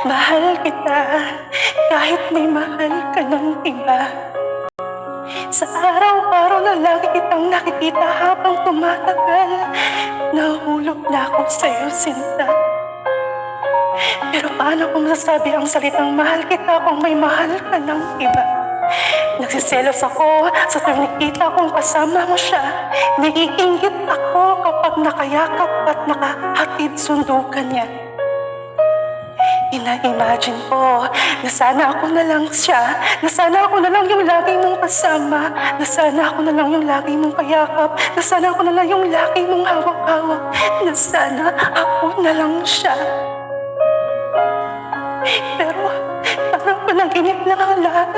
Mahal kita kahit may mahal ka ng iba. Sa araw-araw na lagi kitang nakikita habang tumatagal, nahulog na ako sa'yo, sinta. Pero paano ko masasabi ang salitang mahal kita kung may mahal ka ng iba? Nagsiselos ako sa tuwing nakita kong kasama mo siya. Naiinggit ako kapag nakayakap at nakahatid sundukan niya. Ina-imagine ko na sana ako na lang siya, na sana ako na lang yung lagi mong kasama, na sana ako na lang yung lagi mong kayakap, na sana ako na lang yung lagi mong hawak-hawak, na sana ako na lang siya. Pero parang panaginip lang ang lahat.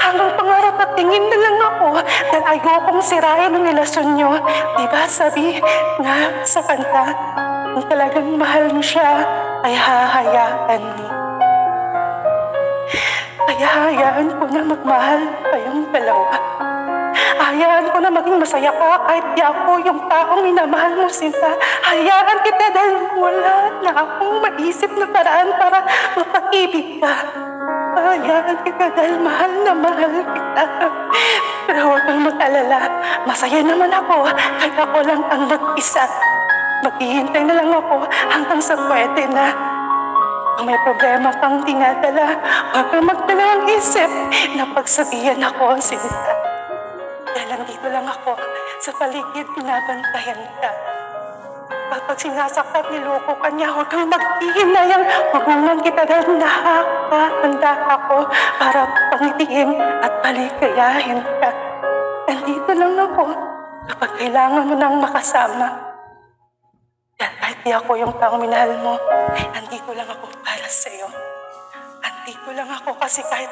Hanggang pangarap at tingin na lang ako dahil ayokong sirain ang relasyon niyo. Diba sabi nga sa kanta, kung talagang mahal mo siya, ay hahayaan mo. Kaya hayaan ko na magmahal kayong dalawa. Hayaan ko na maging masaya ka kahit di ako yung taong minamahal mo, Sinta. Hayaan kita dahil wala na akong maisip na paraan para mapag-ibig ka. Hayaan kita dahil mahal na mahal kita. Pero huwag kang mag-alala. Masaya naman ako kahit ako lang ang mag-isa. Maghihintay na lang ako hanggang sa pwede na. Kung may problema kang dinadala, huwag kang magdala ang isip na pagsabihan ako, Sinta. Dahil nandito lang ako sa paligid, binabantayan ka. Kapag sinasaktan, niloko ka niya, huwag kang maghihinayang hugungan kita dahil nakakahanda ako para pangitiin at paligayahin ka. Nandito lang ako kapag kailangan mo nang makasama. Dahil kahit di ako yung taong minahal mo, nandito lang ako para sa'yo. Nandito lang ako kasi kahit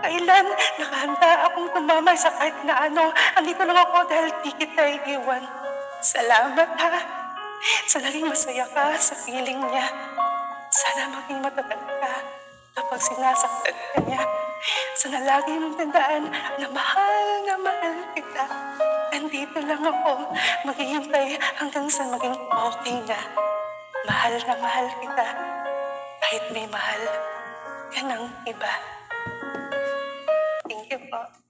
kailan nakahanda akong tumamay sa kahit na ano. Nandito lang ako dahil di kita iiwan. Salamat ha. Sa naging masaya ka sa feeling niya. Sana maging matagal ka kapag sinasaktan ka niya. Sana lagi mong tandaan na mahal kita. Nandito lang ako, maghihintay hanggang sa maging okay na. Mahal na mahal kita kahit may mahal ka ng iba. Thank you po.